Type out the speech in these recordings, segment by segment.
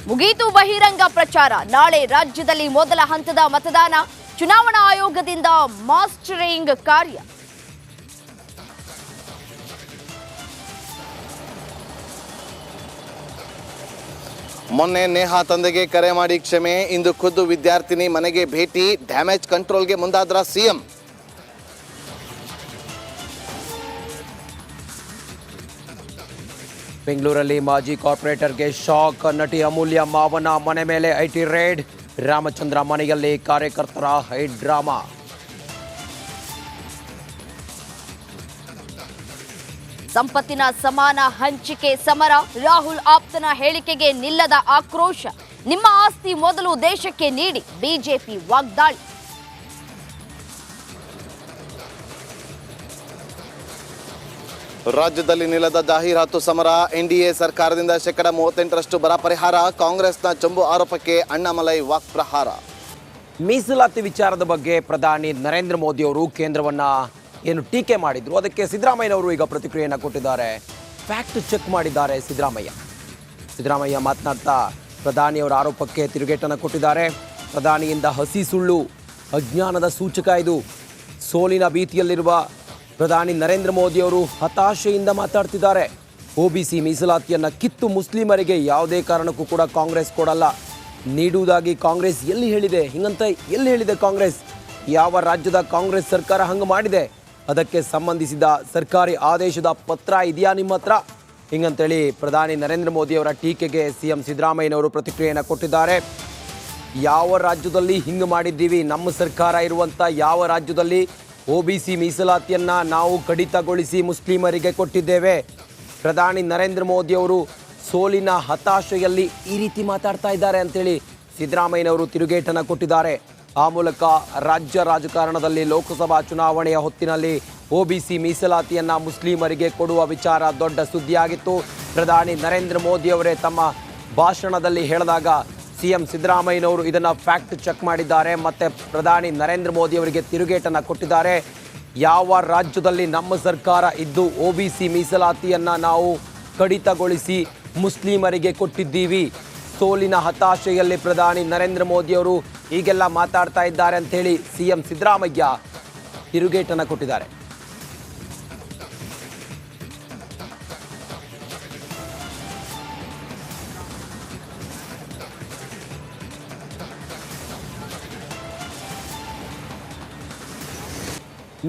ಮುಗೀತು ಬಹಿರಂಗ ಪ್ರಚಾರ. ನಾಳೆ ರಾಜ್ಯದಲ್ಲಿ ಮೊದಲ ಹಂತದ ಮತದಾನ. ಚುನಾವಣಾ ಆಯೋಗದಿಂದ ಮಾಸ್ಟರಿಂಗ್ ಕಾರ್ಯ. ಮೊನ್ನೆ ನೇಹಾ ತಂದೆಗೆ ಕರೆ ಮಾಡಿ ಕ್ಷಮೆ. ಇಂದು ಖುದ್ದು ವಿದ್ಯಾರ್ಥಿನಿ ಮನೆಗೆ ಭೇಟಿ. ಡ್ಯಾಮೇಜ್ ಕಂಟ್ರೋಲ್ಗೆ ಮುಂದಾದ್ರ ಸಿಎಂ. ಬೆಂಗಳೂರಲ್ಲಿ ಮಾಜಿ ಕಾರ್ಪೊರೇಟರ್ಗೆ ಶಾಕ್. ನಟಿ ಅಮೂಲ್ಯ ಮಾವನ ಮನೆ ಮೇಲೆ ಐಟಿ ರೇಡ್. ರಾಮಚಂದ್ರ ಮನೆಯಲ್ಲಿ ಕಾರ್ಯಕರ್ತರ ಹೈಡ್ ಡ್ರಾಮಾ. ಸಂಪತ್ತಿನ ಸಮಾನ ಹಂಚಿಕೆ ಸಮರ. ರಾಹುಲ್ ಆಪ್ತನ ಹೇಳಿಕೆಗೆ ನಿಲ್ಲದ ಆಕ್ರೋಶ. ನಿಮ್ಮ ಆಸ್ತಿ ಮೊದಲು ದೇಶಕ್ಕೆ ನೀಡಿ, ಬಿಜೆಪಿ ವಾಗ್ದಾಳಿ. ರಾಜ್ಯದಲ್ಲಿ ನಿಲ್ಲದ ಜಾಹೀರಾತು ಸಮರ. ಎನ್ಡಿಎ ಸರ್ಕಾರದಿಂದ 38% ಬರ ಪರಿಹಾರ. ಕಾಂಗ್ರೆಸ್ನ ಚಂಬು ಆರೋಪಕ್ಕೆ ಅಣ್ಣಾಮಲೈ ವಾಕ್ಪ್ರಹಾರ. ಮೀಸಲಾತಿ ವಿಚಾರದ ಬಗ್ಗೆ ಪ್ರಧಾನಿ ನರೇಂದ್ರ ಮೋದಿ ಅವರು ಕೇಂದ್ರವನ್ನ ಏನು ಟೀಕೆ ಮಾಡಿದ್ರು, ಅದಕ್ಕೆ ಸಿದ್ದರಾಮಯ್ಯನವರು ಈಗ ಪ್ರತಿಕ್ರಿಯೆಯನ್ನು ಕೊಟ್ಟಿದ್ದಾರೆ. ಫ್ಯಾಕ್ಟ್ ಚೆಕ್ ಮಾಡಿದ್ದಾರೆ ಸಿದ್ದರಾಮಯ್ಯ ಮಾತನಾಡ್ತಾ ಪ್ರಧಾನಿಯವರ ಆರೋಪಕ್ಕೆ ತಿರುಗೇಟನ್ನು ಕೊಟ್ಟಿದ್ದಾರೆ. ಪ್ರಧಾನಿಯಿಂದ ಹಸಿ ಸುಳ್ಳು, ಅಜ್ಞಾನದ ಸೂಚಕ ಇದು. ಸೋಲಿನ ಭೀತಿಯಲ್ಲಿರುವ ಪ್ರಧಾನಿ ನರೇಂದ್ರ ಮೋದಿಯವರು ಹತಾಶೆಯಿಂದ ಮಾತಾಡ್ತಿದ್ದಾರೆ. ಒಬಿಸಿ ಮೀಸಲಾತಿಯನ್ನು ಕಿತ್ತು ಮುಸ್ಲಿಮರಿಗೆ ಯಾವುದೇ ಕಾರಣಕ್ಕೂ ಕೂಡ ಕಾಂಗ್ರೆಸ್ ಕೊಡಲ್ಲ, ನೀಡುವುದಾಗಿ ಕಾಂಗ್ರೆಸ್ ಎಲ್ಲಿ ಹೇಳಿದೆ? ಹಿಂಗಂತ ಎಲ್ಲಿ ಹೇಳಿದೆ ಕಾಂಗ್ರೆಸ್? ಯಾವ ರಾಜ್ಯದ ಕಾಂಗ್ರೆಸ್ ಸರ್ಕಾರ ಹಂಗೆ ಮಾಡಿದೆ? ಅದಕ್ಕೆ ಸಂಬಂಧಿಸಿದ ಸರ್ಕಾರಿ ಆದೇಶದ ಪತ್ರ ಇದೆಯಾ ನಿಮ್ಮ ಹತ್ರ? ಹಿಂಗಂತೇಳಿ ಪ್ರಧಾನಿ ನರೇಂದ್ರ ಮೋದಿಯವರ ಟೀಕೆಗೆ ಸಿಎಂ ಸಿದ್ದರಾಮಯ್ಯನವರು ಪ್ರತಿಕ್ರಿಯೆಯನ್ನು ಕೊಟ್ಟಿದ್ದಾರೆ. ಯಾವ ರಾಜ್ಯದಲ್ಲಿ ಹಿಂಗೆ ಮಾಡಿದ್ದೀವಿ? ನಮ್ಮ ಸರ್ಕಾರ ಇರುವಂಥ ಯಾವ ರಾಜ್ಯದಲ್ಲಿ ಒಬಿಸಿ ಮೀಸಲಾತಿಯನ್ನು ನಾವು ಕಡಿತಗೊಳಿಸಿ ಮುಸ್ಲಿಮರಿಗೆ ಕೊಟ್ಟಿದ್ದೇವೆ? ಪ್ರಧಾನಿ ನರೇಂದ್ರ ಮೋದಿಯವರು ಸೋಲಿನ ಹತಾಶೆಯಲ್ಲಿ ಈ ರೀತಿ ಮಾತಾಡ್ತಾ ಇದ್ದಾರೆ ಅಂತೇಳಿ ಸಿದ್ದರಾಮಯ್ಯನವರು ತಿರುಗೇಟನ್ನು ಕೊಟ್ಟಿದ್ದಾರೆ. ಆ ಮೂಲಕ ರಾಜ್ಯ ರಾಜಕಾರಣದಲ್ಲಿ ಲೋಕಸಭಾ ಚುನಾವಣೆಯ ಹೊತ್ತಿನಲ್ಲಿ ಒಬಿಸಿ ಮೀಸಲಾತಿಯನ್ನು ಮುಸ್ಲಿಮರಿಗೆ ಕೊಡುವ ವಿಚಾರ ದೊಡ್ಡ ಸುದ್ದಿಯಾಗಿತ್ತು. ಪ್ರಧಾನಿ ನರೇಂದ್ರ ಮೋದಿಯವರೇ ತಮ್ಮ ಭಾಷಣದಲ್ಲಿ ಹೇಳಿದಾಗ ಸಿಎಂ ಸಿದ್ದರಾಮಯ್ಯನವರು ಇದನ್ನು ಫ್ಯಾಕ್ಟ್ ಚೆಕ್ ಮಾಡಿದ್ದಾರೆ. ಮತ್ತು ಪ್ರಧಾನಿ ನರೇಂದ್ರ ಮೋದಿಯವರಿಗೆ ತಿರುಗೇಟನ್ನು ಕೊಟ್ಟಿದ್ದಾರೆ. ಯಾವ ರಾಜ್ಯದಲ್ಲಿ ನಮ್ಮ ಸರ್ಕಾರ ಇದ್ದು ಒಬಿಸಿ ಮೀಸಲಾತಿಯನ್ನು ನಾವು ಕಡಿತಗೊಳಿಸಿ ಮುಸ್ಲಿಮರಿಗೆ ಕೊಟ್ಟಿದ್ದೀವಿ? ಸೋಲಿನ ಹತಾಶೆಯಲ್ಲಿ ಪ್ರಧಾನಿ ನರೇಂದ್ರ ಮೋದಿಯವರು ಹೀಗೆಲ್ಲ ಮಾತಾಡ್ತಾ ಇದ್ದಾರೆ ಅಂಥೇಳಿ ಸಿಎಂ ಸಿದ್ದರಾಮಯ್ಯ ತಿರುಗೇಟನ್ನು ಕೊಟ್ಟಿದ್ದಾರೆ.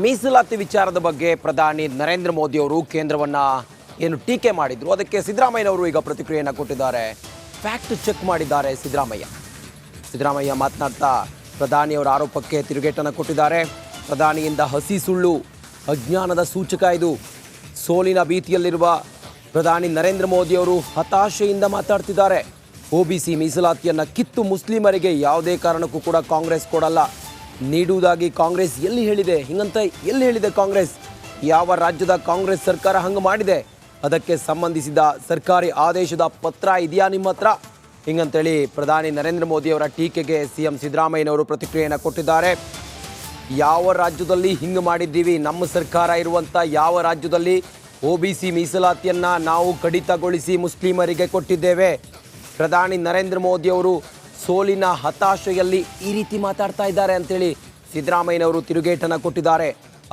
ಮೀಸಲಾತಿ ವಿಚಾರದ ಬಗ್ಗೆ ಪ್ರಧಾನಿ ನರೇಂದ್ರ ಮೋದಿಯವರು ಕೇಂದ್ರವನ್ನು ಏನು ಟೀಕೆ ಮಾಡಿದ್ರು, ಅದಕ್ಕೆ ಸಿದ್ದರಾಮಯ್ಯನವರು ಈಗ ಪ್ರತಿಕ್ರಿಯೆಯನ್ನು ಕೊಟ್ಟಿದ್ದಾರೆ. ಫ್ಯಾಕ್ಟ್ ಚೆಕ್ ಮಾಡಿದ್ದಾರೆ ಸಿದ್ದರಾಮಯ್ಯ ಮಾತನಾಡ್ತಾ ಪ್ರಧಾನಿಯವರ ಆರೋಪಕ್ಕೆ ತಿರುಗೇಟನ್ನು ಕೊಟ್ಟಿದ್ದಾರೆ. ಪ್ರಧಾನಿಯಿಂದ ಹಸಿ ಸುಳ್ಳು, ಅಜ್ಞಾನದ ಸೂಚಕ ಇದು. ಸೋಲಿನ ಭೀತಿಯಲ್ಲಿರುವ ಪ್ರಧಾನಿ ನರೇಂದ್ರ ಮೋದಿಯವರು ಹತಾಶೆಯಿಂದ ಮಾತಾಡ್ತಿದ್ದಾರೆ. ಒಬಿಸಿ ಮೀಸಲಾತಿಯನ್ನು ಕಿತ್ತು ಮುಸ್ಲಿಮರಿಗೆ ಯಾವುದೇ ಕಾರಣಕ್ಕೂ ಕೂಡ ಕಾಂಗ್ರೆಸ್ ಕೊಡಲ್ಲ, ನೀಡುವುದಾಗಿ ಕಾಂಗ್ರೆಸ್ ಎಲ್ಲಿ ಹೇಳಿದೆ? ಹಿಂಗಂತ ಎಲ್ಲಿ ಹೇಳಿದೆ ಕಾಂಗ್ರೆಸ್? ಯಾವ ರಾಜ್ಯದ ಕಾಂಗ್ರೆಸ್ ಸರ್ಕಾರ ಹಂಗೆ ಮಾಡಿದೆ? ಅದಕ್ಕೆ ಸಂಬಂಧಿಸಿದ ಸರ್ಕಾರಿ ಆದೇಶದ ಪತ್ರ ಇದೆಯಾ ನಿಮ್ಮ ಹತ್ರ? ಹಿಂಗಂತೇಳಿ ಪ್ರಧಾನಿ ನರೇಂದ್ರ ಮೋದಿಯವರ ಟೀಕೆಗೆ ಸಿಎಂ ಸಿದ್ದರಾಮಯ್ಯನವರು ಪ್ರತಿಕ್ರಿಯೆಯನ್ನು ಕೊಟ್ಟಿದ್ದಾರೆ. ಯಾವ ರಾಜ್ಯದಲ್ಲಿ ಹಿಂಗೆ ಮಾಡಿದ್ದೀವಿ? ನಮ್ಮ ಸರ್ಕಾರ ಇರುವಂಥ ಯಾವ ರಾಜ್ಯದಲ್ಲಿ ಒಬಿಸಿ ಮೀಸಲಾತಿಯನ್ನು ನಾವು ಕಡಿತಗೊಳಿಸಿ ಮುಸ್ಲಿಮರಿಗೆ ಕೊಟ್ಟಿದ್ದೇವೆ? ಪ್ರಧಾನಿ ನರೇಂದ್ರ ಮೋದಿಯವರು ಸೋಲಿನ ಹತಾಶೆಯಲ್ಲಿ ಈ ರೀತಿ ಮಾತಾಡ್ತಾ ಇದ್ದಾರೆ ಅಂತೇಳಿ ಸಿದ್ದರಾಮಯ್ಯನವರು ತಿರುಗೇಟನ್ನು ಕೊಟ್ಟಿದ್ದಾರೆ.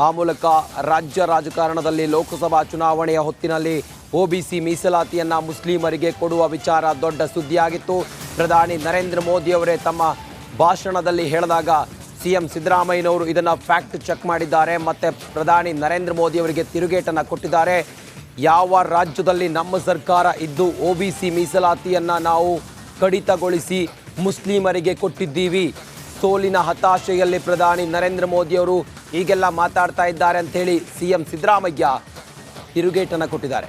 ಆ ಮೂಲಕ ರಾಜ್ಯ ರಾಜಕಾರಣದಲ್ಲಿ ಲೋಕಸಭಾ ಚುನಾವಣೆಯ ಹೊತ್ತಿನಲ್ಲಿ ಒಬಿಸಿ ಮೀಸಲಾತಿಯನ್ನು ಮುಸ್ಲಿಮರಿಗೆ ಕೊಡುವ ವಿಚಾರ ದೊಡ್ಡ ಸುದ್ದಿಯಾಗಿತ್ತು. ಪ್ರಧಾನಿ ನರೇಂದ್ರ ಮೋದಿಯವರೇ ತಮ್ಮ ಭಾಷಣದಲ್ಲಿ ಹೇಳಿದಾಗ ಸಿಎಂ ಸಿದ್ದರಾಮಯ್ಯನವರು ಇದನ್ನು ಫ್ಯಾಕ್ಟ್ ಚೆಕ್ ಮಾಡಿದ್ದಾರೆ. ಮತ್ತು ಪ್ರಧಾನಿ ನರೇಂದ್ರ ಮೋದಿಯವರಿಗೆ ತಿರುಗೇಟನ್ನು ಕೊಟ್ಟಿದ್ದಾರೆ. ಯಾವ ರಾಜ್ಯದಲ್ಲಿ ನಮ್ಮ ಸರ್ಕಾರ ಇದ್ದು ಒಬಿಸಿ ಮೀಸಲಾತಿಯನ್ನು ನಾವು ಕಡಿತಗೊಳಿಸಿ ಮುಸ್ಲಿಮರಿಗೆ ಕೊಟ್ಟಿದ್ದೀವಿ? ಸೋಲಿನ ಹತಾಶೆಯಲ್ಲಿ ಪ್ರಧಾನಿ ನರೇಂದ್ರ ಮೋದಿಯವರು ಹೀಗೆಲ್ಲ ಮಾತಾಡ್ತಾ ಇದ್ದಾರೆ ಅಂಥೇಳಿ ಸಿಎಂ ಸಿದ್ದರಾಮಯ್ಯ ತಿರುಗೇಟನ್ನು ಕೊಟ್ಟಿದ್ದಾರೆ.